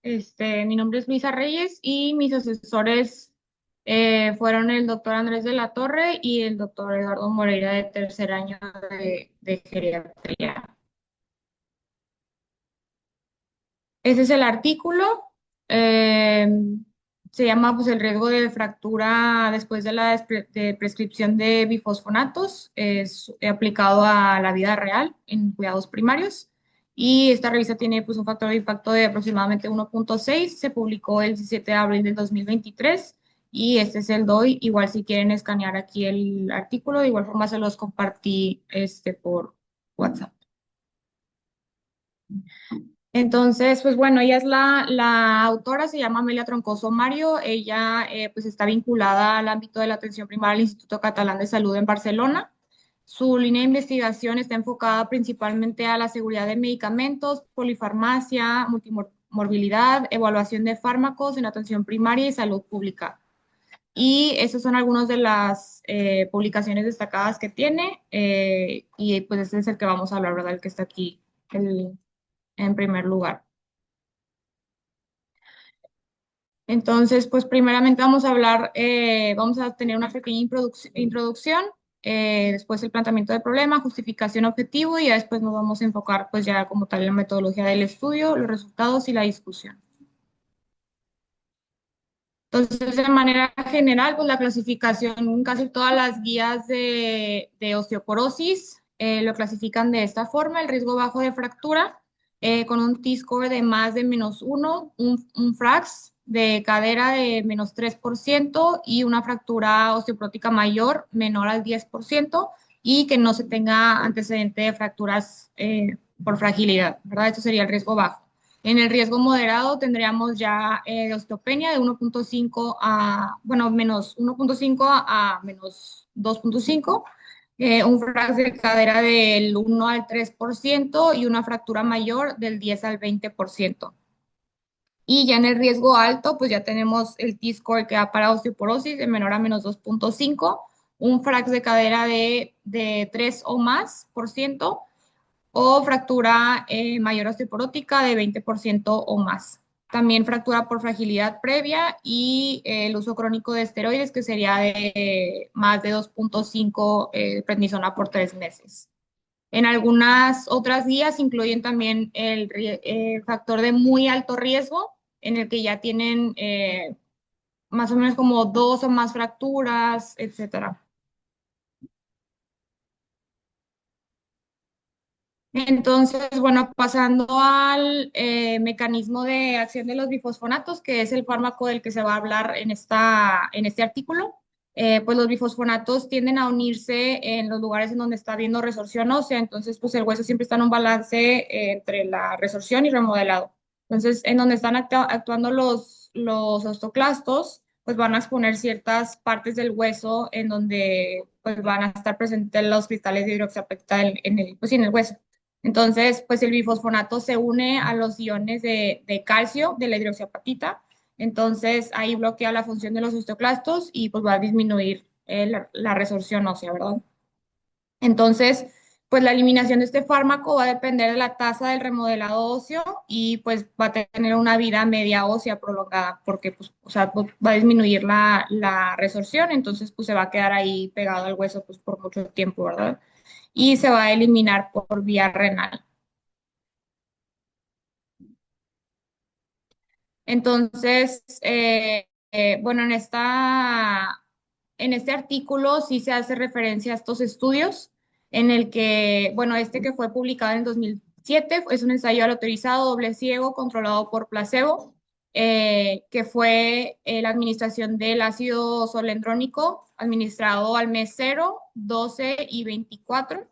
Mi nombre es Luisa Reyes y mis asesores fueron el doctor Andrés de la Torre y el doctor Eduardo Moreira de tercer año de geriatría. Ese es el artículo. eh, Se llama pues, el riesgo de fractura después de la de prescripción de bifosfonatos. Es aplicado a la vida real en cuidados primarios. Y esta revista tiene pues, un factor de impacto de aproximadamente 1.6. Se publicó el 17 de abril del 2023. Y este es el DOI. Igual si quieren escanear aquí el artículo, de igual forma se los compartí por WhatsApp. Entonces, pues bueno, ella es la autora, se llama Amelia Troncoso Mario. Ella pues está vinculada al ámbito de la atención primaria del Instituto Catalán de Salud en Barcelona. Su línea de investigación está enfocada principalmente a la seguridad de medicamentos, polifarmacia, multimorbilidad, evaluación de fármacos en atención primaria y salud pública. Y esas son algunas de las publicaciones destacadas que tiene, y pues este es el que vamos a hablar, ¿verdad? El que está aquí en primer lugar. Entonces, pues primeramente vamos a hablar, vamos a tener una pequeña introducción, después el planteamiento del problema, justificación, objetivo y ya después nos vamos a enfocar pues ya como tal en la metodología del estudio, los resultados y la discusión. Entonces, de manera general, pues la clasificación, casi todas las guías de osteoporosis lo clasifican de esta forma: el riesgo bajo de fractura con un T-score de más de -1, un FRAX de cadera de -3% y una fractura osteoporótica mayor menor al 10% y que no se tenga antecedente de fracturas por fragilidad, ¿verdad? Esto sería el riesgo bajo. En el riesgo moderado tendríamos ya osteopenia de 1.5 a, bueno, -1.5 a -2.5, un FRAX de cadera del 1 al 3% y una fractura mayor del 10 al 20%. Y ya en el riesgo alto, pues ya tenemos el T-score que va para osteoporosis de menor a -2.5, un FRAX de cadera de 3 o más por ciento, o fractura mayor osteoporótica de 20% o más. También fractura por fragilidad previa y el uso crónico de esteroides, que sería de más de 2.5 prednisona por 3 meses. En algunas otras guías incluyen también el factor de muy alto riesgo, en el que ya tienen más o menos como 2 o más fracturas, etcétera. Entonces, bueno, pasando al mecanismo de acción de los bifosfonatos, que es el fármaco del que se va a hablar en este artículo, pues los bifosfonatos tienden a unirse en los lugares en donde está habiendo resorción ósea. Entonces, pues el hueso siempre está en un balance entre la resorción y remodelado. Entonces, en donde están actuando los osteoclastos, pues van a exponer ciertas partes del hueso en donde pues van a estar presentes los cristales de hidroxiapatita pues, sí, en el hueso. Entonces, pues el bifosfonato se une a los iones de calcio de la hidroxiapatita. Entonces, ahí bloquea la función de los osteoclastos y pues va a disminuir la resorción ósea, ¿verdad? Entonces, pues la eliminación de este fármaco va a depender de la tasa del remodelado óseo y pues va a tener una vida media ósea prolongada porque pues, o sea, pues, va a disminuir la resorción, entonces pues se va a quedar ahí pegado al hueso pues por mucho tiempo, ¿verdad? Y se va a eliminar por vía renal. Entonces, bueno, en este artículo sí se hace referencia a estos estudios en el que, bueno, este que fue publicado en el 2007 es un ensayo autorizado, doble ciego, controlado por placebo, que fue la administración del ácido solendrónico administrado al mes 0, 12 y 24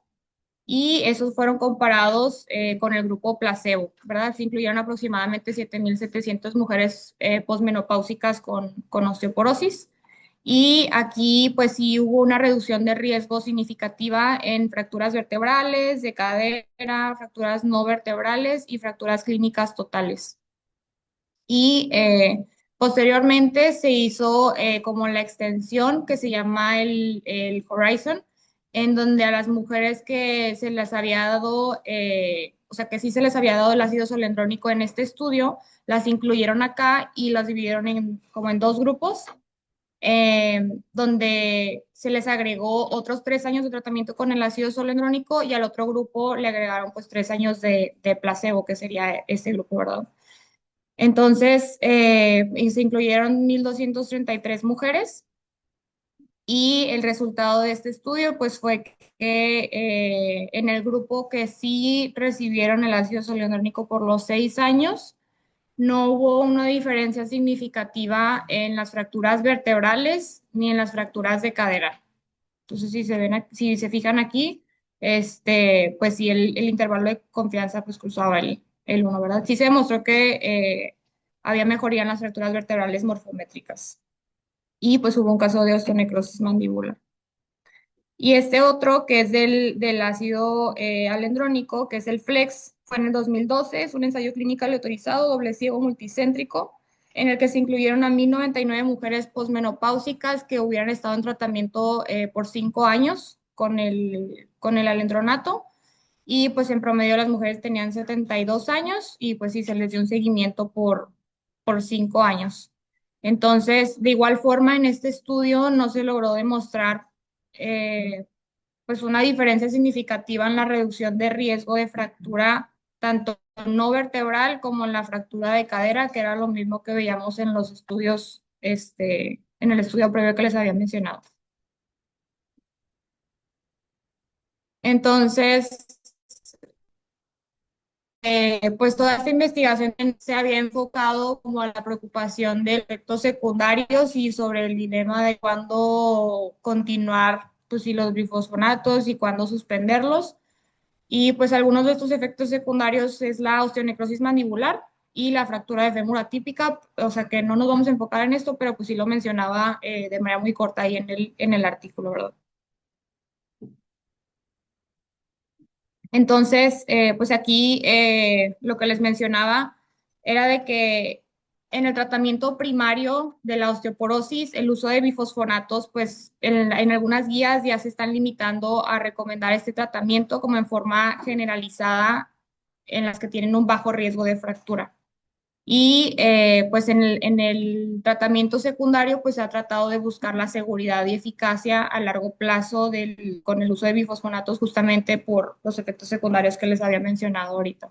y esos fueron comparados con el grupo placebo, ¿verdad? Se incluyeron aproximadamente 7.700 mujeres posmenopáusicas con osteoporosis. Y aquí, pues sí hubo una reducción de riesgo significativa en fracturas vertebrales, de cadera, fracturas no vertebrales y fracturas clínicas totales. Y posteriormente se hizo como la extensión que se llama el Horizon, en donde a las mujeres que se les había dado o sea, que sí se les había dado el ácido zoledrónico en este estudio, las incluyeron acá y las dividieron como en dos grupos, donde se les agregó otros 3 años de tratamiento con el ácido zoledrónico y al otro grupo le agregaron pues 3 años de placebo, que sería este grupo, ¿verdad? Entonces, y se incluyeron 1.233 mujeres y el resultado de este estudio pues fue que en el grupo que sí recibieron el ácido zoledrónico por los 6 años, no hubo una diferencia significativa en las fracturas vertebrales ni en las fracturas de cadera. Entonces, si se ven, si se fijan aquí, pues sí, el intervalo de confianza pues cruzaba el 1, ¿verdad? Sí se demostró que había mejoría en las fracturas vertebrales morfométricas y pues hubo un caso de osteonecrosis mandibular. Y este otro, que es del ácido alendrónico, que es el FLEX, fue en el 2012, es un ensayo clínico aleatorizado, doble ciego, multicéntrico, en el que se incluyeron a 1.099 mujeres posmenopáusicas que hubieran estado en tratamiento por 5 años con el alendronato. Y pues en promedio las mujeres tenían 72 años y pues sí se les dio un seguimiento por 5 años. Entonces, de igual forma, en este estudio no se logró demostrar eh, pues una diferencia significativa en la reducción de riesgo de fractura, tanto no vertebral como en la fractura de cadera, que era lo mismo que veíamos en los estudios, en el estudio previo que les había mencionado. Entonces, pues toda esta investigación se había enfocado como a la preocupación de efectos secundarios y sobre el dilema de cuándo continuar, pues si los bifosfonatos y cuándo suspenderlos. Y pues algunos de estos efectos secundarios es la osteonecrosis mandibular y la fractura de fémur atípica, o sea que no nos vamos a enfocar en esto, pero pues sí lo mencionaba de manera muy corta ahí en el artículo, ¿verdad? Entonces, pues aquí lo que les mencionaba era de que en el tratamiento primario de la osteoporosis, el uso de bifosfonatos, pues en algunas guías ya se están limitando a recomendar este tratamiento como en forma generalizada en las que tienen un bajo riesgo de fractura. Y pues en el tratamiento secundario, pues se ha tratado de buscar la seguridad y eficacia a largo plazo con el uso de bifosfonatos justamente por los efectos secundarios que les había mencionado ahorita.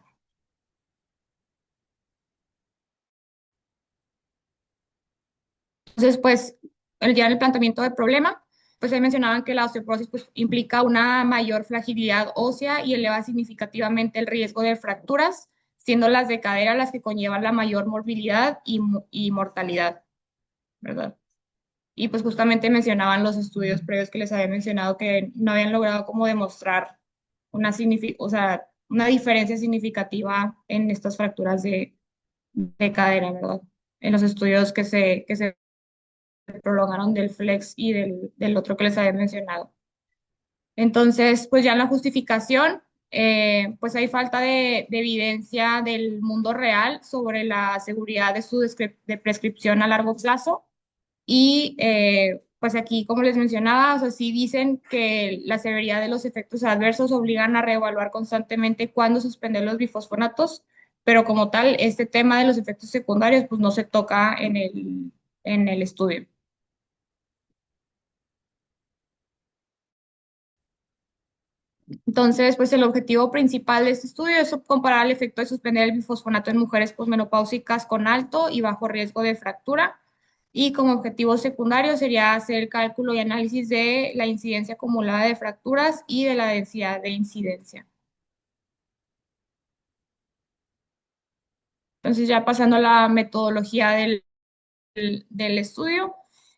Entonces, pues ya en el planteamiento del problema, pues ahí mencionaban que la osteoporosis pues, implica una mayor fragilidad ósea y eleva significativamente el riesgo de fracturas, siendo las de cadera las que conllevan la mayor morbilidad y mortalidad, ¿verdad? Y pues justamente mencionaban los estudios previos que les había mencionado que no habían logrado como demostrar o sea, una diferencia significativa en estas fracturas de cadera, ¿verdad? En los estudios que se prolongaron del flex y del otro que les había mencionado. Entonces, pues ya en la justificación, pues hay falta de evidencia del mundo real sobre la seguridad de prescripción a largo plazo. Y pues aquí, como les mencionaba, o sea, sí dicen que la severidad de los efectos adversos obligan a reevaluar constantemente cuándo suspender los bifosfonatos, pero como tal, este tema de los efectos secundarios, pues no se toca en el estudio. Entonces, pues el objetivo principal de este estudio es comparar el efecto de suspender el bifosfonato en mujeres posmenopáusicas con alto y bajo riesgo de fractura. Y como objetivo secundario sería hacer el cálculo y análisis de la incidencia acumulada de fracturas y de la densidad de incidencia. Entonces, ya pasando a la metodología del estudio.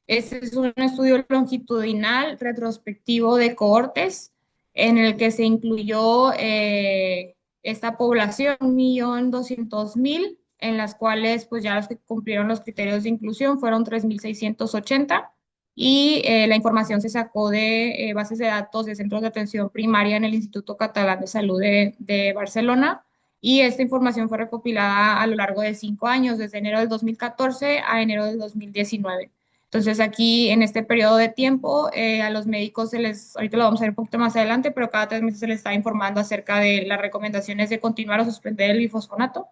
Este es un estudio longitudinal retrospectivo de cohortes en el que se incluyó esta población, 1.200.000, en las cuales pues ya los que cumplieron los criterios de inclusión fueron 3.680 y la información se sacó de bases de datos de centros de atención primaria en el Instituto Catalán de Salud de Barcelona y esta información fue recopilada a lo largo de 5 años, desde enero del 2014 a enero del 2019. Entonces aquí en este periodo de tiempo a los médicos se les, ahorita lo vamos a ver un poquito más adelante, pero cada 3 meses se les está informando acerca de las recomendaciones de continuar o suspender el bifosfonato.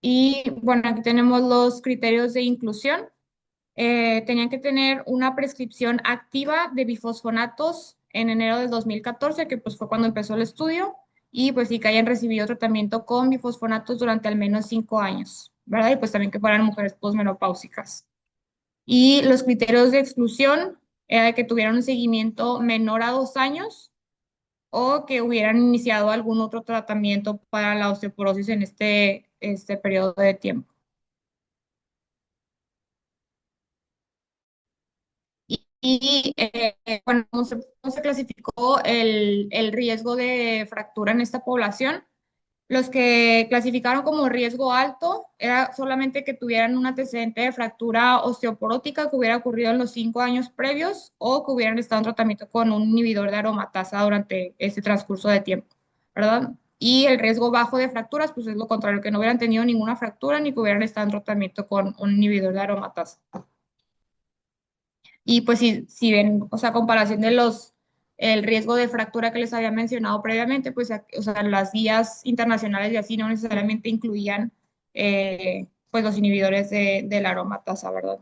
Y bueno, aquí tenemos los criterios de inclusión. Tenían que tener una prescripción activa de bifosfonatos en enero del 2014, que pues fue cuando empezó el estudio, y pues sí que hayan recibido tratamiento con bifosfonatos durante al menos 5 años, ¿verdad? Y pues también que fueran mujeres posmenopáusicas. Y los criterios de exclusión era de que tuvieran un seguimiento menor a 2 años o que hubieran iniciado algún otro tratamiento para la osteoporosis en este periodo de tiempo. Bueno, ¿cómo se clasificó el riesgo de fractura en esta población? Los que clasificaron como riesgo alto era solamente que tuvieran un antecedente de fractura osteoporótica que hubiera ocurrido en los 5 años previos o que hubieran estado en tratamiento con un inhibidor de aromatasa durante ese transcurso de tiempo, ¿verdad? Y el riesgo bajo de fracturas, pues es lo contrario, que no hubieran tenido ninguna fractura ni que hubieran estado en tratamiento con un inhibidor de aromatasa. Y pues si ven, o sea, comparación de el riesgo de fractura que les había mencionado previamente, pues, o sea, las guías internacionales y así no necesariamente incluían, pues, los inhibidores de la aromatasa, ¿verdad?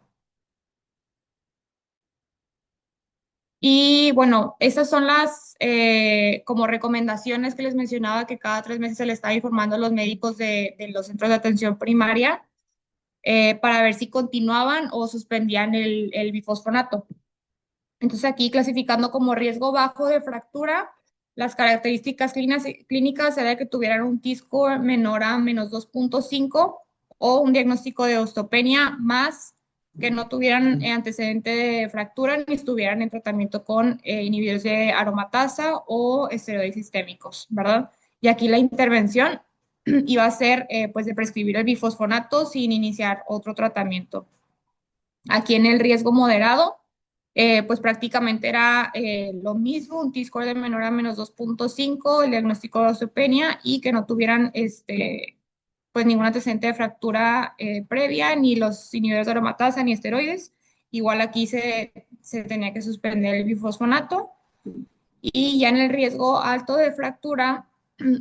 Y bueno, esas son las como recomendaciones que les mencionaba que cada 3 meses se le está informando a los médicos de los centros de atención primaria para ver si continuaban o suspendían el bifosfonato. Entonces aquí clasificando como riesgo bajo de fractura, las características clínicas era que tuvieran un T-score menor a -2.5 o un diagnóstico de osteopenia más que no tuvieran antecedente de fractura ni estuvieran en tratamiento con inhibidores de aromatasa o esteroides sistémicos, ¿verdad? Y aquí la intervención iba a ser pues de prescribir el bifosfonato sin iniciar otro tratamiento. Aquí en el riesgo moderado, pues prácticamente era lo mismo, un T-score de menor a -2.5, el diagnóstico de osteopenia y que no tuvieran pues ningún antecedente de fractura previa, ni los inhibidores de aromatasa, ni esteroides. Igual aquí se tenía que suspender el bifosfonato. Y ya en el riesgo alto de fractura,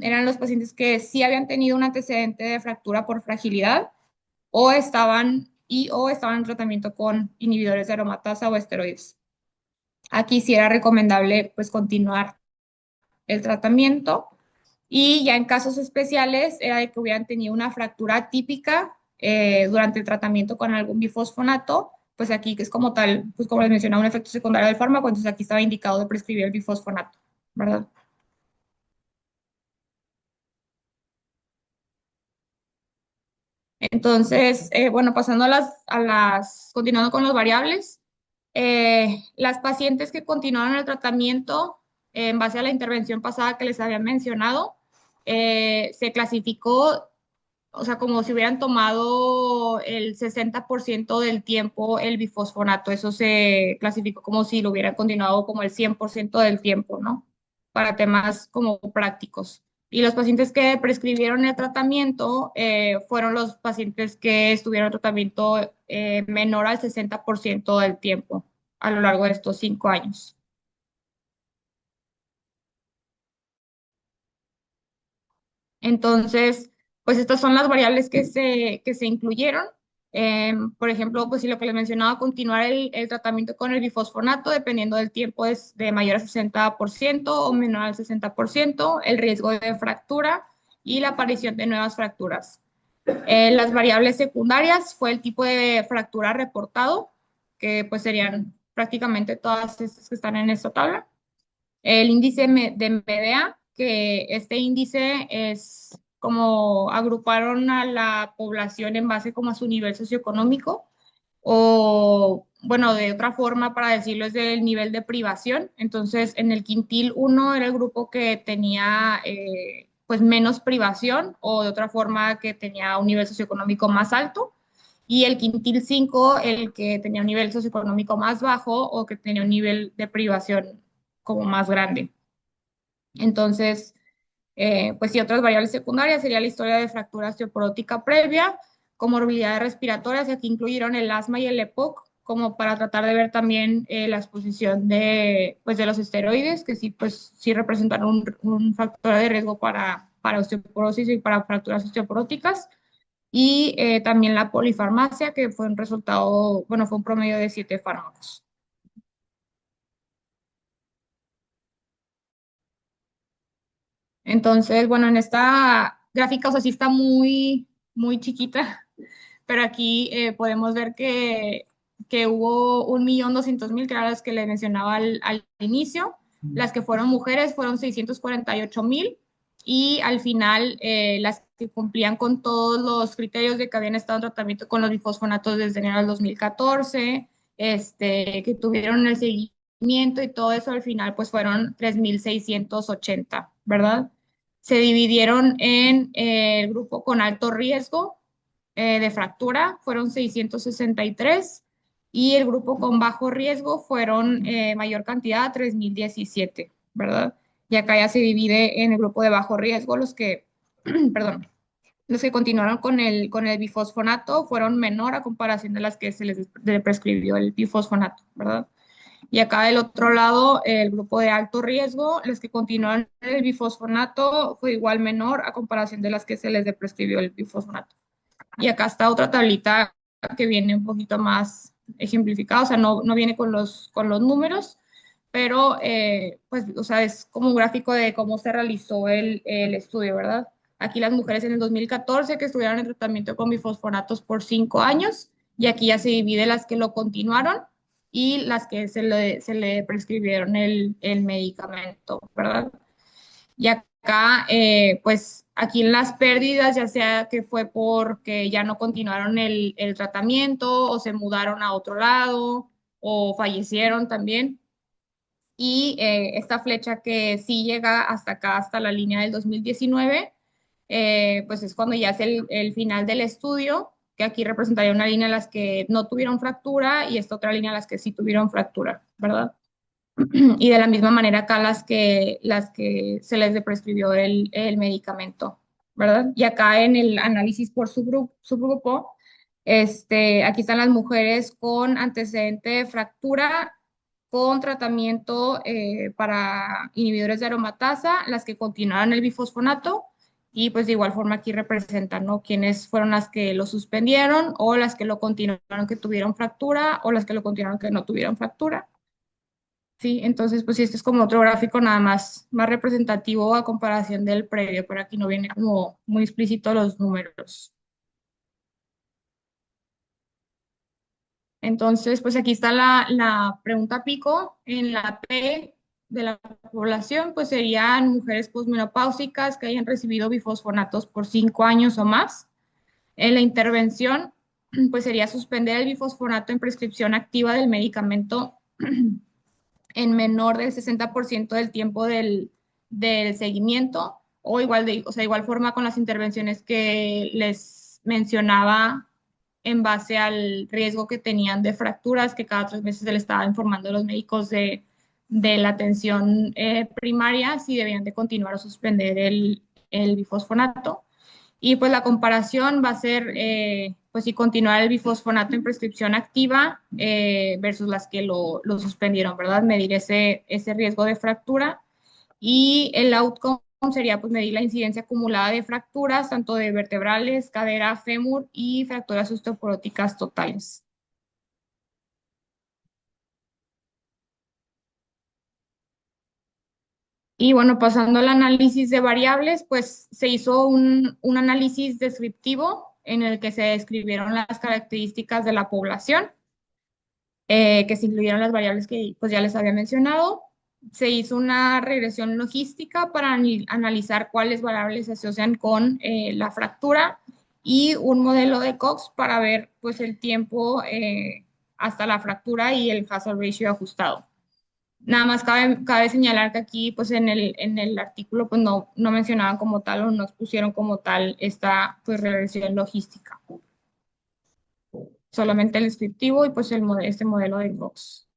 eran los pacientes que sí habían tenido un antecedente de fractura por fragilidad o estaban en tratamiento con inhibidores de aromatasa o esteroides. Aquí sí era recomendable pues continuar el tratamiento y ya en casos especiales era de que hubieran tenido una fractura típica durante el tratamiento con algún bifosfonato, pues aquí que es como tal, pues como les mencionaba, un efecto secundario del fármaco, entonces aquí estaba indicado de prescribir el bifosfonato, ¿verdad? Entonces, bueno, pasando continuando con las variables, las pacientes que continuaron el tratamiento en base a la intervención pasada que les había mencionado, se clasificó, o sea, como si hubieran tomado el 60% del tiempo el bifosfonato. Eso se clasificó como si lo hubieran continuado como el 100% del tiempo, ¿no? Para temas como prácticos. Y los pacientes que prescribieron el tratamiento fueron los pacientes que estuvieron en tratamiento menor al 60% del tiempo a lo largo de estos 5 años. Entonces, pues estas son las variables que se incluyeron. Por ejemplo, pues si lo que les mencionaba, continuar el tratamiento con el bifosfonato, dependiendo del tiempo, es de mayor al 60% o menor al 60%, el riesgo de fractura y la aparición de nuevas fracturas. Las variables secundarias fue el tipo de fractura reportado, que pues serían prácticamente todas estas que están en esta tabla. El índice de MEDEA, que este índice es como agruparon a la población en base como a su nivel socioeconómico o, bueno, de otra forma para decirlo es del nivel de privación. Entonces, en el quintil 1 era el grupo que tenía pues menos privación o de otra forma que tenía un nivel socioeconómico más alto. Y el quintil 5 el que tenía un nivel socioeconómico más bajo o que tenía un nivel de privación como más grande. Entonces, pues sí, otras variables secundarias sería la historia de fractura osteoporótica previa, comorbilidades respiratorias, y aquí incluyeron el asma y el EPOC, como para tratar de ver también la exposición de, pues, de los esteroides, que sí, pues, sí representan un factor de riesgo para osteoporosis y para fracturas osteoporóticas. Y también la polifarmacia, que fue un resultado, bueno, fue un promedio de 7 fármacos. Entonces, bueno, en esta gráfica, o sea, sí está muy chiquita, pero aquí podemos ver que hubo 1.200.000, que eran las que les mencionaba al inicio. Las que fueron mujeres fueron 648.000, y al final las que cumplían con todos los criterios de que habían estado en tratamiento con los bifosfonatos desde enero del 2014, que tuvieron el seguimiento y todo eso, al final pues fueron 3.680, ¿verdad? Se dividieron en el grupo con alto riesgo de fractura, fueron 663, y el grupo con bajo riesgo fueron mayor cantidad, 3.017, ¿verdad? Y acá ya se divide en el grupo de bajo riesgo los que, perdón, los que continuaron con el bifosfonato fueron menor a comparación de las que se les prescribió el bifosfonato, ¿verdad? Y acá del otro lado, el grupo de alto riesgo, los que continuaron el bifosfonato fue igual menor a comparación de las que se les prescribió el bifosfonato. Y acá está otra tablita que viene un poquito más ejemplificada, o sea, no viene con los números, pero pues, o sea, es como un gráfico de cómo se realizó el estudio, ¿verdad? Aquí las mujeres en el 2014 que estuvieron en tratamiento con bifosfonatos por 5 años, y aquí ya se divide las que lo continuaron y las que se le prescribieron el medicamento, ¿verdad? Y acá, pues aquí en las pérdidas, ya sea que fue porque ya no continuaron el tratamiento o se mudaron a otro lado o fallecieron también. Y esta flecha que sí llega hasta acá, hasta la línea del 2019, pues es cuando ya es el final del estudio, que aquí representaría una línea en las que no tuvieron fractura y esta otra línea en las que sí tuvieron fractura, ¿verdad? Y de la misma manera acá las que se les prescribió el medicamento, ¿verdad? Y acá en el análisis por subgrupo, aquí están las mujeres con antecedente de fractura con tratamiento para inhibidores de aromatasa, las que continuaron el bifosfonato, y pues de igual forma aquí representan, ¿no? Quiénes fueron las que lo suspendieron o las que lo continuaron que tuvieron fractura o las que lo continuaron que no tuvieron fractura. Sí, entonces, pues sí, este es como otro gráfico nada más representativo a comparación del previo, pero aquí no viene como muy explícito los números. Entonces, pues aquí está la pregunta pico. En la P de la población, pues serían mujeres posmenopáusicas que hayan recibido bifosfonatos por 5 años o más. En la intervención, pues sería suspender el bifosfonato en prescripción activa del medicamento en menor del 60% del tiempo del seguimiento, o sea, igual forma con las intervenciones que les mencionaba en base al riesgo que tenían de fracturas, que cada 3 meses se le estaba informando a los médicos de la atención primaria si debían de continuar o suspender el bifosfonato. Y pues la comparación va a ser, pues si continuar el bifosfonato en prescripción activa versus las que lo suspendieron, ¿verdad? Medir ese riesgo de fractura. Y el outcome sería pues medir la incidencia acumulada de fracturas, tanto de vertebrales, cadera, fémur y fracturas osteoporóticas totales. Y bueno, pasando al análisis de variables, pues se hizo un análisis descriptivo en el que se describieron las características de la población, que se incluyeron las variables que pues ya les había mencionado. Se hizo una regresión logística para analizar cuáles variables se asocian con la fractura, y un modelo de Cox para ver pues el tiempo hasta la fractura y el hazard ratio ajustado. Nada más cabe señalar que aquí, pues en el artículo, pues no mencionaban como tal o no expusieron como tal esta pues regresión logística, solamente el descriptivo y pues este modelo de Cox.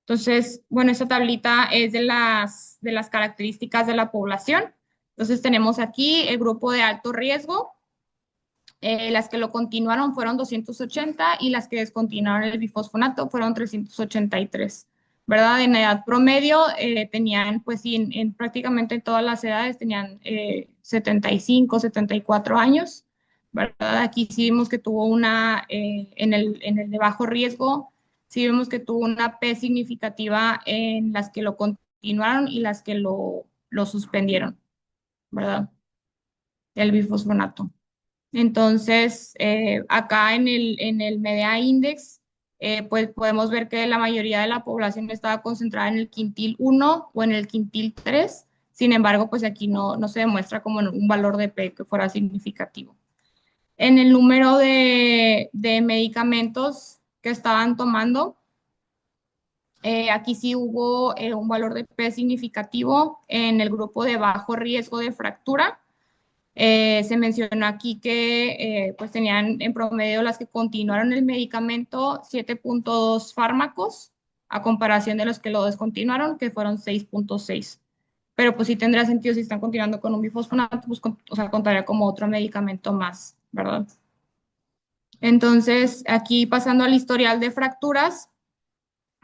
Entonces, bueno, esta tablita es de las características de la población. Entonces tenemos aquí el grupo de alto riesgo, Las que lo continuaron fueron 280 y las que descontinuaron el bifosfonato fueron 383, ¿verdad? En edad promedio tenían, pues sí, prácticamente en todas las edades tenían 75, 74 años, ¿verdad? Aquí sí vimos que tuvo en el de bajo riesgo, sí vemos que tuvo una P significativa en las que lo continuaron y las que lo suspendieron, ¿verdad? El bifosfonato. Entonces, acá en el Medea Index, pues podemos ver que la mayoría de la población estaba concentrada en el quintil 1 o en el quintil 3. Sin embargo, pues aquí no se demuestra como un valor de P que fuera significativo. En el número de medicamentos que estaban tomando, aquí sí hubo un valor de P significativo en el grupo de bajo riesgo de fractura. Se mencionó aquí que pues tenían en promedio las que continuaron el medicamento 7.2 fármacos a comparación de los que lo descontinuaron, que fueron 6.6. Pero pues sí tendría sentido si están continuando con un bifosfonato, pues o sea, contaría como otro medicamento más, ¿verdad? Entonces, aquí pasando al historial de fracturas,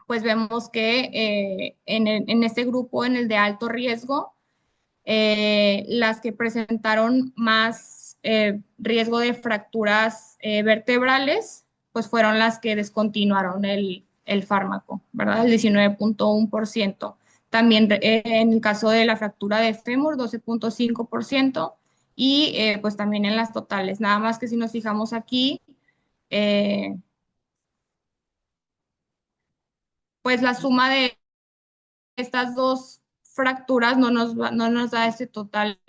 pues vemos que en este grupo, en el de alto riesgo, las que presentaron más riesgo de fracturas vertebrales, pues fueron las que descontinuaron el fármaco, ¿verdad? El 19.1%. También en el caso de la fractura de fémur, 12.5%. Y pues también en las totales. Nada más que si nos fijamos aquí, eh, pues la suma de estas dos fracturas no nos da ese total.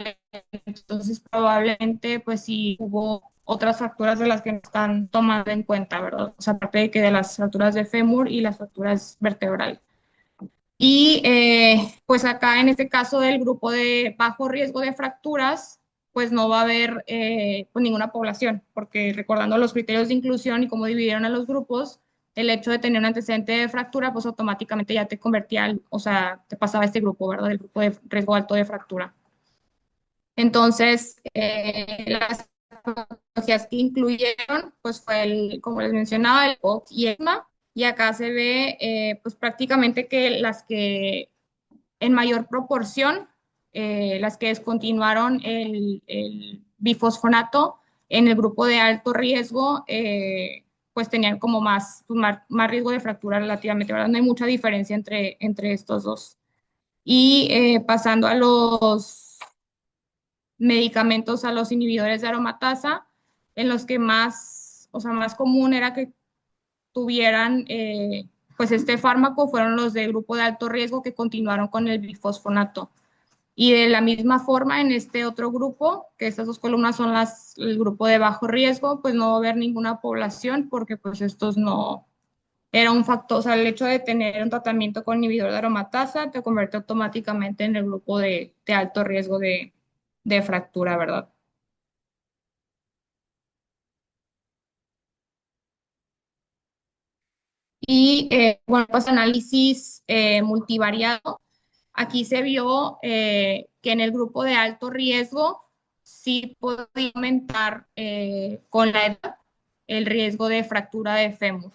Entonces, probablemente, pues sí hubo otras fracturas de las que no están tomando en cuenta, ¿verdad? O sea, aparte de que de las fracturas de fémur y las fracturas vertebrales. Y pues acá en este caso del grupo de bajo riesgo de fracturas, pues no va a haber pues ninguna población, porque recordando los criterios de inclusión y cómo dividieron a los grupos, el hecho de tener un antecedente de fractura, pues automáticamente ya te convertía, o sea, te pasaba a este grupo, ¿verdad? El grupo de riesgo alto de fractura. Entonces, las patologías que incluyeron, pues fue como les mencionaba, el POC y ESMA, y acá se ve, pues prácticamente que las que en mayor proporción, las que descontinuaron el bifosfonato en el grupo de alto riesgo, pues tenían como más riesgo de fractura relativamente, ¿verdad? No hay mucha diferencia entre estos dos. Y pasando a los medicamentos, a los inhibidores de aromatasa, en los que más, o sea, más común era que tuvieran pues este fármaco fueron los de grupo de alto riesgo que continuaron con el bifosfonato. Y de la misma forma, en este otro grupo, que estas dos columnas son el grupo de bajo riesgo, pues no va a haber ninguna población porque pues estos no, era un factor, o sea, el hecho de tener un tratamiento con inhibidor de aromatasa te convierte automáticamente en el grupo de alto riesgo de fractura, ¿verdad? Y bueno, pues análisis multivariado. Aquí se vio que en el grupo de alto riesgo sí podía aumentar con la edad el riesgo de fractura de fémur.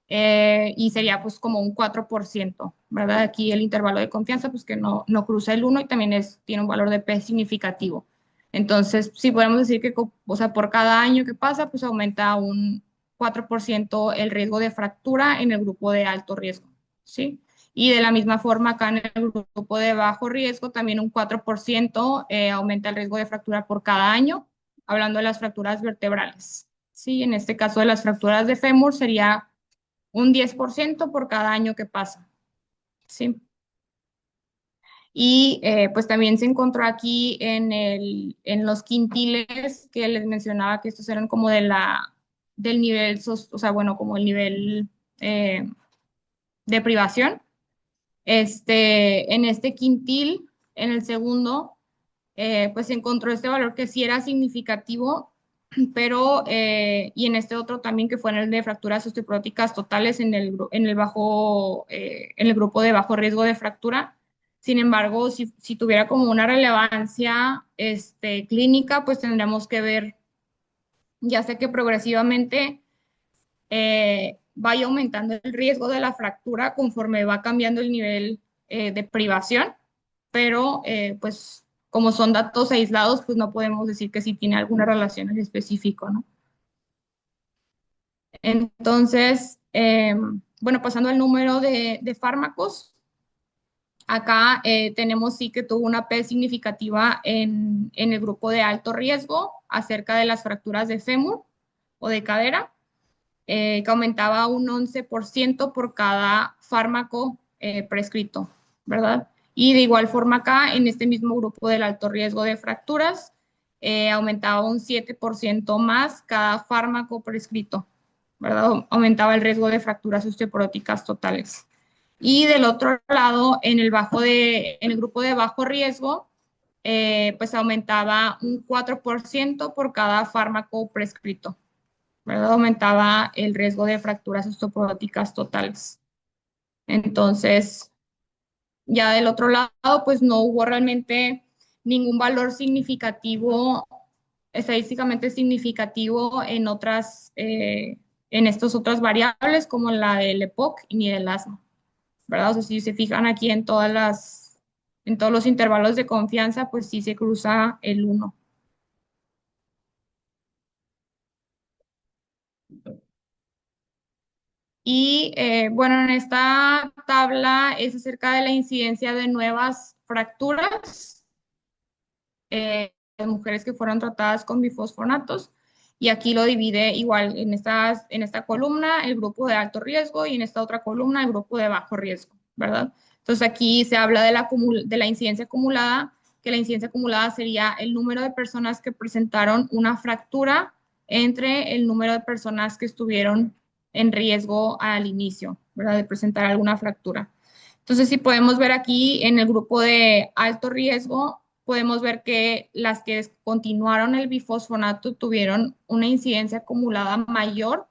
Y sería pues como un 4%, ¿verdad? Aquí el intervalo de confianza pues que no cruza el 1 y también tiene un valor de P significativo. Entonces, sí podemos decir que o sea, por cada año que pasa pues aumenta un 4% el riesgo de fractura en el grupo de alto riesgo, ¿sí? Y de la misma forma acá en el grupo de bajo riesgo también un 4% aumenta el riesgo de fractura por cada año, hablando de las fracturas vertebrales. Sí, en este caso de las fracturas de fémur sería un 10% por cada año que pasa, ¿sí? Y pues también se encontró aquí en los quintiles que les mencionaba que estos eran como del nivel, o sea, bueno, como el nivel eh, de privación. En este quintil, en el segundo, pues se encontró este valor que sí era significativo, pero, y en este otro también que fue en el de fracturas osteoporóticas totales en el grupo de bajo riesgo de fractura. Sin embargo, si tuviera como una relevancia clínica, pues tendríamos que ver ya sé que progresivamente vaya aumentando el riesgo de la fractura conforme va cambiando el nivel de privación, pero pues como son datos aislados, pues no podemos decir que sí tiene alguna relación en específico, ¿no? Entonces, bueno, pasando al número de fármacos, acá tenemos sí que tuvo una P significativa en el grupo de alto riesgo acerca de las fracturas de fémur o de cadera, que aumentaba un 11% por cada fármaco prescrito, ¿verdad? Y de igual forma acá, en este mismo grupo del alto riesgo de fracturas, aumentaba un 7% más cada fármaco prescrito, ¿verdad? Aumentaba el riesgo de fracturas osteoporóticas totales. Y del otro lado, en el grupo de bajo riesgo, pues aumentaba un 4% por cada fármaco prescrito, ¿verdad? Aumentaba el riesgo de fracturas osteoporóticas totales. Entonces, ya del otro lado, pues no hubo realmente ningún valor significativo, estadísticamente significativo en estas otras variables como la del EPOC ni del asma, ¿verdad? O sea, si se fijan aquí en todos los intervalos de confianza, pues sí se cruza el uno. Y bueno, en esta tabla es acerca de la incidencia de nuevas fracturas de mujeres que fueron tratadas con bifosfonatos. Y aquí lo divide igual en esta columna el grupo de alto riesgo y en esta otra columna el grupo de bajo riesgo, ¿verdad? Entonces aquí se habla de la incidencia acumulada, que la incidencia acumulada sería el número de personas que presentaron una fractura entre el número de personas que estuvieron en riesgo al inicio, ¿verdad? De presentar alguna fractura. Entonces, si podemos ver aquí en el grupo de alto riesgo, podemos ver que las que continuaron el bifosfonato tuvieron una incidencia acumulada mayor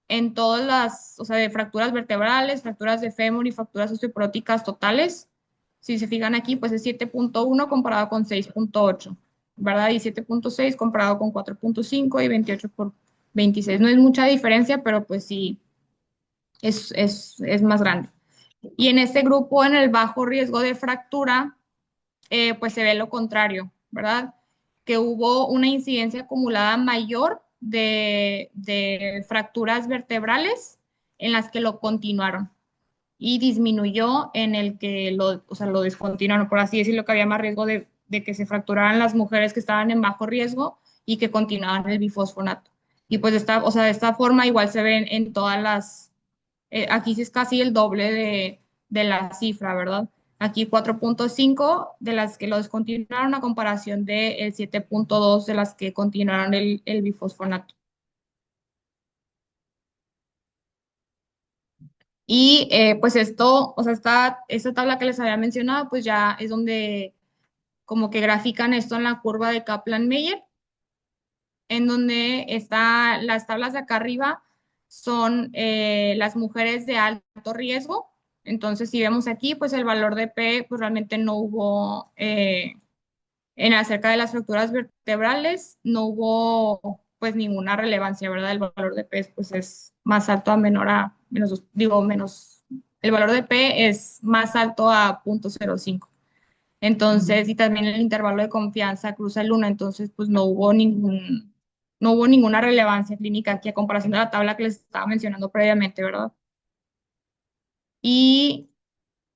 en todas las, o sea, de fracturas vertebrales, fracturas de fémur y fracturas osteoporóticas totales. Si se fijan aquí, pues es 7.1 comparado con 6.8, ¿verdad? Y 7.6 comparado con 4.5 y 28 por 26. No es mucha diferencia, pero pues sí, es más grande. Y en este grupo, en el bajo riesgo de fractura, pues se ve lo contrario, ¿verdad? Que hubo una incidencia acumulada mayor de fracturas vertebrales en las que lo continuaron y disminuyó en el que o sea, lo descontinuaron, por así decirlo, que había más riesgo de que se fracturaran las mujeres que estaban en bajo riesgo y que continuaban el bifosfonato. Y pues o sea, de esta forma igual se ven en todas aquí sí es casi el doble de la cifra, ¿verdad? Aquí 4.5 de las que lo descontinuaron a comparación del 7.2 de las que continuaron el bifosfonato. Y pues esto, o sea, esta tabla que les había mencionado, pues ya es donde como que grafican esto en la curva de Kaplan-Meier, en donde las tablas de acá arriba son las mujeres de alto riesgo. Entonces, si vemos aquí, pues el valor de P, pues realmente no hubo, en acerca de las fracturas vertebrales, no hubo pues ninguna relevancia, ¿verdad? El valor de P pues es más alto a menor a, menos, digo, menos, el valor de P es más alto a 0.05. Entonces, y también el intervalo de confianza cruza el 1, entonces pues no hubo ninguna relevancia clínica aquí a comparación de la tabla que les estaba mencionando previamente, ¿verdad? Y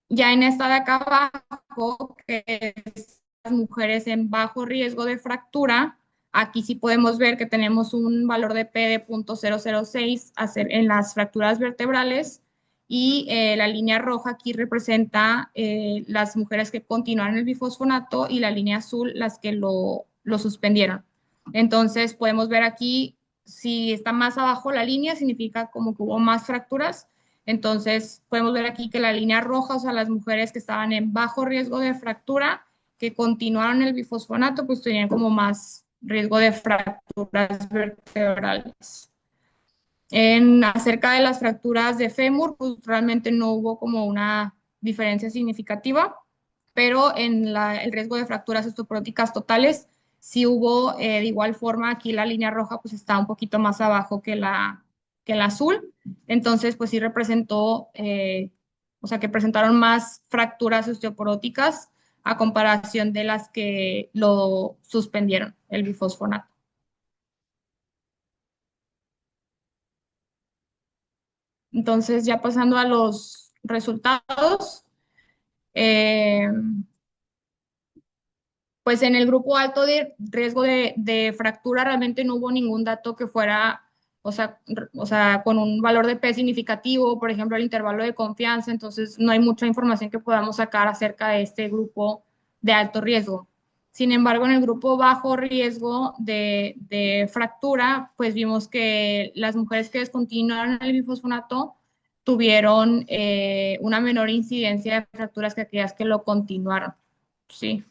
ya en esta de acá abajo, que es las mujeres en bajo riesgo de fractura, aquí sí podemos ver que tenemos un valor de P de 0.006 en las fracturas vertebrales y la línea roja aquí representa las mujeres que continuaron el bifosfonato y la línea azul las que lo suspendieron. Entonces podemos ver aquí, si está más abajo la línea, significa como que hubo más fracturas. Entonces, podemos ver aquí que la línea roja, o sea, las mujeres que estaban en bajo riesgo de fractura, que continuaron el bifosfonato, pues tenían como más riesgo de fracturas vertebrales. Acerca de las fracturas de fémur, pues realmente no hubo como una diferencia significativa, pero en el riesgo de fracturas osteoporóticas totales sí hubo, de igual forma, aquí la línea roja pues está un poquito más abajo que la azul, entonces pues sí representó, o sea que presentaron más fracturas osteoporóticas a comparación de las que lo suspendieron, el bifosfonato. Entonces, ya pasando a los resultados, eh, pues en el grupo alto de riesgo de fractura realmente no hubo ningún dato que fuera, o sea, con un valor de P significativo, por ejemplo, el intervalo de confianza, entonces no hay mucha información que podamos sacar acerca de este grupo de alto riesgo. Sin embargo, en el grupo bajo riesgo de fractura, pues vimos que las mujeres que descontinuaron el bifosfonato tuvieron una menor incidencia de fracturas que aquellas que lo continuaron. Sí.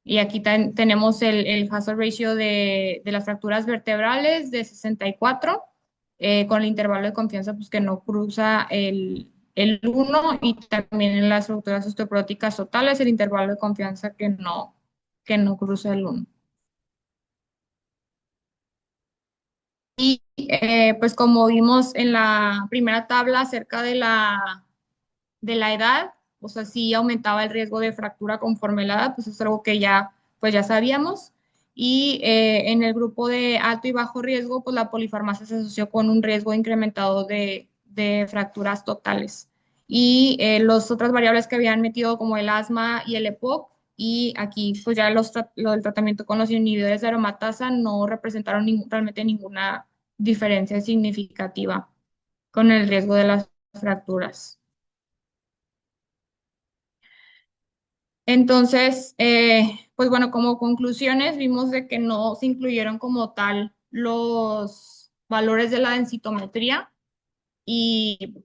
Y aquí tenemos el hazard ratio de las fracturas vertebrales de 64, con el intervalo de confianza pues, que no cruza el 1 y también en las fracturas osteoporóticas totales el intervalo de confianza que no cruza el 1. Y pues como vimos en la primera tabla acerca de la edad, o sea, sí aumentaba el riesgo de fractura conforme la edad, pues es algo que ya, pues ya sabíamos. Y en el grupo de alto y bajo riesgo, pues la polifarmacia se asoció con un riesgo incrementado de fracturas totales. Y las otras variables que habían metido como el asma y el EPOC, y aquí pues ya lo del tratamiento con los inhibidores de aromatasa no representaron realmente ninguna diferencia significativa con el riesgo de las fracturas. Entonces, pues bueno, como conclusiones vimos de que no se incluyeron como tal los valores de la densitometría y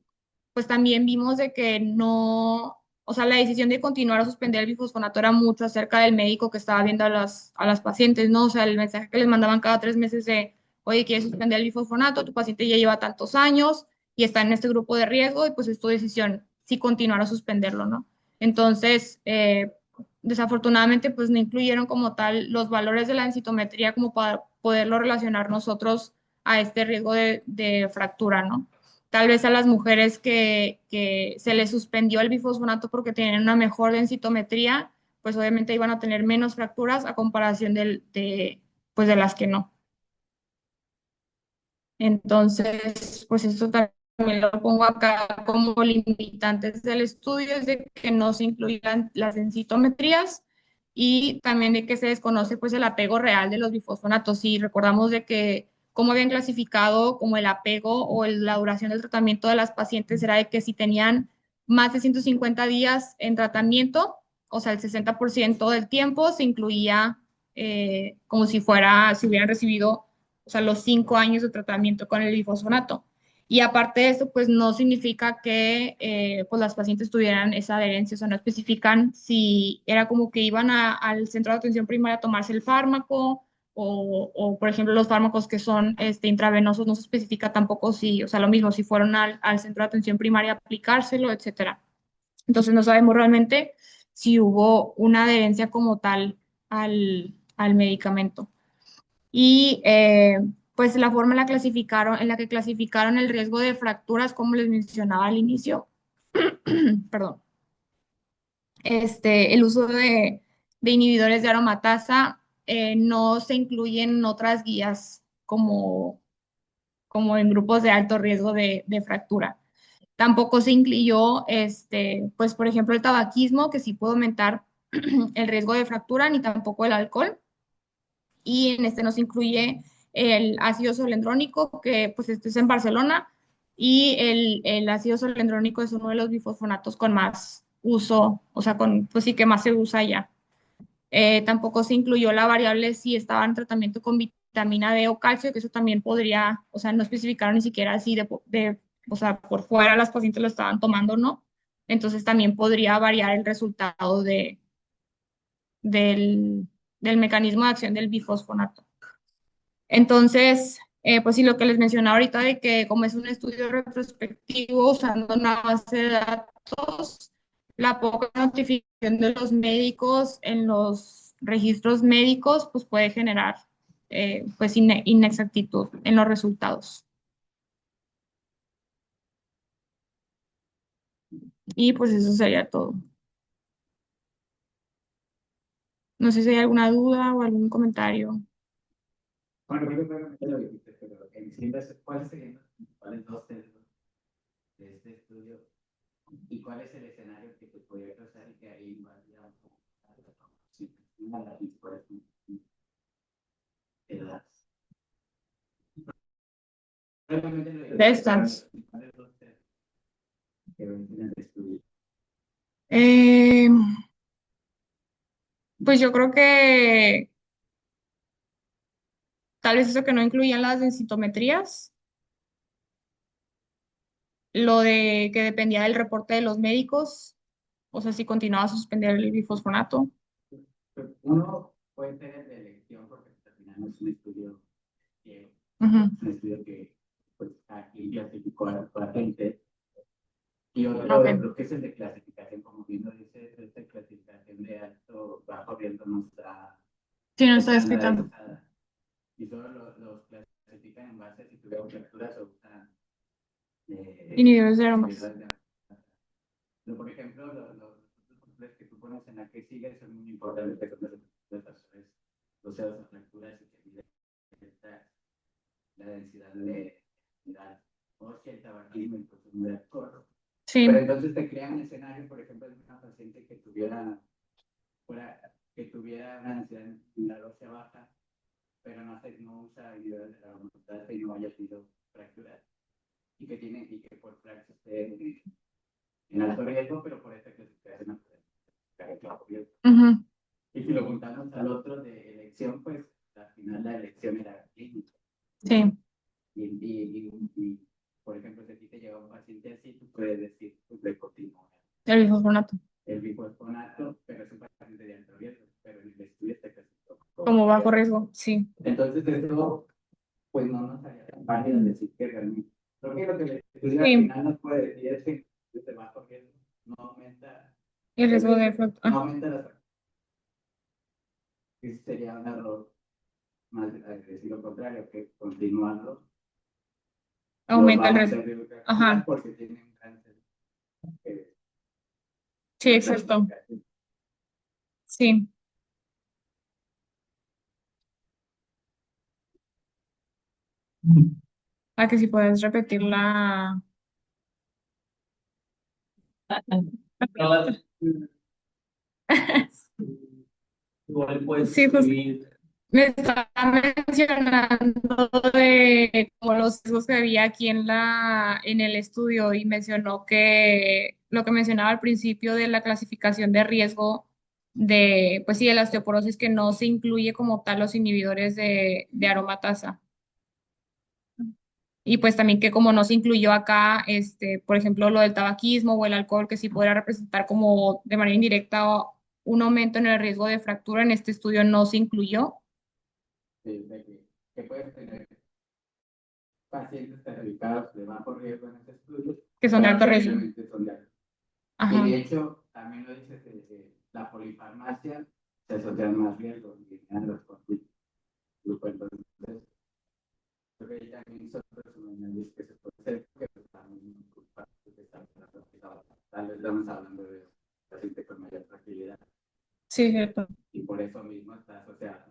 pues también vimos de que no, o sea, la decisión de continuar o suspender el bifosfonato era mucho acerca del médico que estaba viendo a a las pacientes, ¿no? O sea, el mensaje que les mandaban cada 3 meses de, oye, ¿quieres suspender el bifosfonato? Tu paciente ya lleva tantos años y está en este grupo de riesgo y pues es tu decisión si continuar o suspenderlo, ¿no? Entonces, desafortunadamente, pues no incluyeron como tal los valores de la densitometría como para poderlo relacionar nosotros a este riesgo de fractura, ¿no? Tal vez a las mujeres que se les suspendió el bifosfonato porque tenían una mejor densitometría, pues obviamente iban a tener menos fracturas a comparación pues de las que no. Entonces, pues esto también lo pongo acá como limitantes del estudio, es de que no se incluyan las densitometrías y también de que se desconoce pues el apego real de los bifosfonatos. Y recordamos de que como habían clasificado como el apego o la duración del tratamiento de las pacientes era de que si tenían más de 150 días en tratamiento, o sea, el 60% del tiempo se incluía como si si hubieran recibido, o sea, los 5 años de tratamiento con el glifosfonato. Y aparte de eso, pues no significa que pues las pacientes tuvieran esa adherencia, o sea, no especifican si era como que iban al centro de atención primaria a tomarse el fármaco o, por ejemplo, los fármacos que son intravenosos, no se especifica tampoco si, o sea, lo mismo, si fueron al centro de atención primaria a aplicárselo, etcétera. Entonces no sabemos realmente si hubo una adherencia como tal al medicamento. Y pues la forma en la que clasificaron el riesgo de fracturas, como les mencionaba al inicio, perdón, el uso de inhibidores de aromatasa no se incluye en otras guías como en grupos de alto riesgo de fractura. Tampoco se incluyó, pues por ejemplo, el tabaquismo, que sí puede aumentar el riesgo de fractura, ni tampoco el alcohol. Y en este nos incluye el ácido solendrónico, que pues este es en Barcelona, y el ácido solendrónico es uno de los bifosfonatos con más uso, o sea, pues sí que más se usa ya. Tampoco se incluyó la variable si estaba en tratamiento con vitamina D o calcio, que eso también podría, o sea, no especificaron ni siquiera si o sea, por fuera las pacientes lo estaban tomando o no. Entonces también podría variar el resultado del, del mecanismo de acción del bifosfonato. Entonces, pues sí, lo que les mencionaba ahorita de que como es un estudio retrospectivo usando una base de datos, la poca notificación de los médicos en registros médicos, pues puede generar pues inexactitud en los resultados. Y pues eso sería todo. No sé si hay alguna duda o algún comentario. Bueno, creo que probablemente lo dijiste, pero en sí, ¿cuáles serían los principales dos sesgos de este estudio? ¿Y cuál es el escenario que te podría causar y que ahí invalida un poco una de las respuestas que das? De estas. ¿Cuáles dos sesgos que ven en el estudio? Pues yo creo que tal vez eso que no incluían las densitometrías, lo de que dependía del reporte de los médicos, o sea, si continuaba a suspender el bifosfonato. Uno puede ser el de elección, porque al final no es un estudio ciego, Ujú. es un estudio que pues, aquí clasificó a la gente. Y otro, Ok. lo que es el de clasificación, como bien lo dice, es de clasificación de alto, bajo riesgo, no está Sí, no está escrito. estandarizada. Y solo los clasifican en base a si tuvieron fracturas o usan Inhibidores de aromas. pero, por ejemplo, los que tú pones en la que sigue son muy importantes, que son los factores, los ceros de fracturas y que miden la densidad de mineral o si el tabaquismo, entonces muy de acuerdo. Sí. Pero entonces te crean un escenario, por ejemplo, de una paciente que tuviera una densidad mineral ósea baja, pero no usa inhibidores de la aromatasa y no haya sido fracturas. Y que por fractura esté en alto riesgo, pero por esta clasificación de bajo riesgo. Y si lo juntamos al otro de elección, pues al final la elección era clínica. Sí. Y, por ejemplo, si a ti te llega un paciente así, tú puedes decir, pues le continúa El bifosfonato. el bifosfonato, pero es un paciente de alto riesgo, pero en el estudio está clasificado Como bajo riesgo, sí. Entonces, esto, pues no nos haría tan válido decir que realmente. Creo que lo que el estudio al Sí. final nos puede decir es que desde bajo riesgo no aumenta El riesgo de no aumenta la fractura. Ese sería un error más decir lo contrario, que continuando aumenta el riesgo. Ajá. Porque tienen cáncer. Sí, exacto. Sí. A que si puedes repetir la... Sí, pues me estaba mencionando de como los sesgos que había aquí en el estudio y mencionó que lo que mencionaba al principio de la clasificación de riesgo de, pues sí, de la osteoporosis, que no se incluye como tal los inhibidores de aromatasa. Y pues también que como no se incluyó acá, por ejemplo, lo del tabaquismo o el alcohol, que sí podría representar como de manera indirecta un aumento en el riesgo de fractura, en este estudio no se incluyó. Sí, que puedes tener pacientes clasificados de bajo riesgo en este estudio. Que son de alto riesgo. Son de alto. Ajá. Y de hecho, también lo dice que la polifarmacia se asocia más riesgos y generan los conflictos. Entonces, creo que ella también hizo personalidades que se puede hacer, que también tal vez estamos hablando de paciente con mayor fragilidad. Sí, cierto. Y por eso mismo está asociada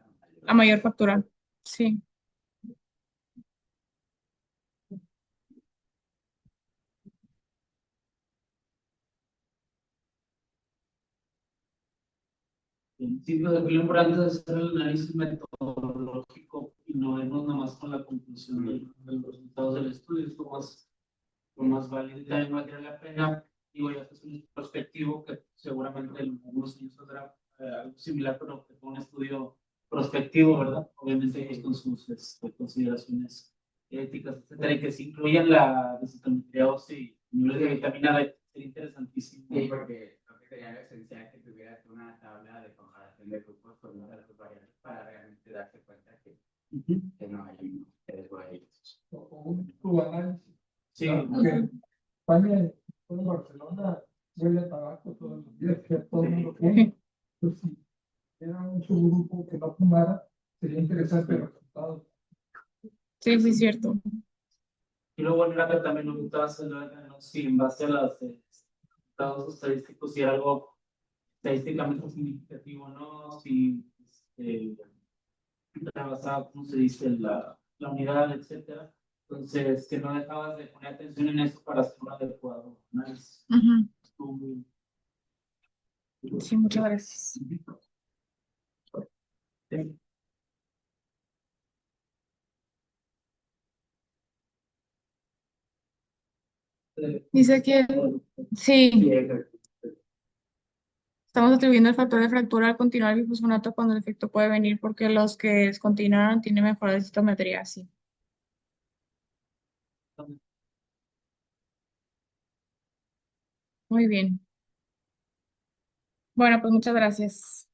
A mayor factura. Sí. Sí, lo importante es hacer el análisis metodológico y no vernos nada más con la conclusión de los resultados del estudio, es lo más válido y también valdría la pena. Y voy a hacer un prospectivo que seguramente en algunos años tendrá algo similar, pero que fue un estudio prospectivo, ¿verdad? Obviamente pues, con sus consideraciones éticas, etcétera, y que se incluyan la densitometría ósea y niveles de vitamina D, sería interesantísimo. Sí, porque lo que sería lo esencial que tuvieras una tabla de comparación de grupos con una de sus variables para realmente darse cuenta que no hay un riesgo a ellos. Tu análisis. Sí, porque España, en Barcelona, huele a tabaco todos los días, que todo el mundo come. Pues sí, era un subgrupo que no fumara, sería interesante el resultado. Sí, sí, es cierto. Y luego bueno, era que también me gustaba hacerlo, ¿no? Si en base a los resultados estadísticos, si era algo estadísticamente significativo, ¿no? Si rebasaba, ¿cómo se dice? La unidad, etcétera. Entonces, que no dejabas de poner atención en eso para hacer un adecuado análisis. Ujú. Estuvo muy- Sí, muchas gracias. Sí. Dice que sí, Sí, exacto. estamos atribuyendo el factor de fractura al continuar el bifosfonato cuando el efecto puede venir porque los que descontinuaron tienen mejor citometría, sí. Muy bien. Bueno, pues muchas gracias.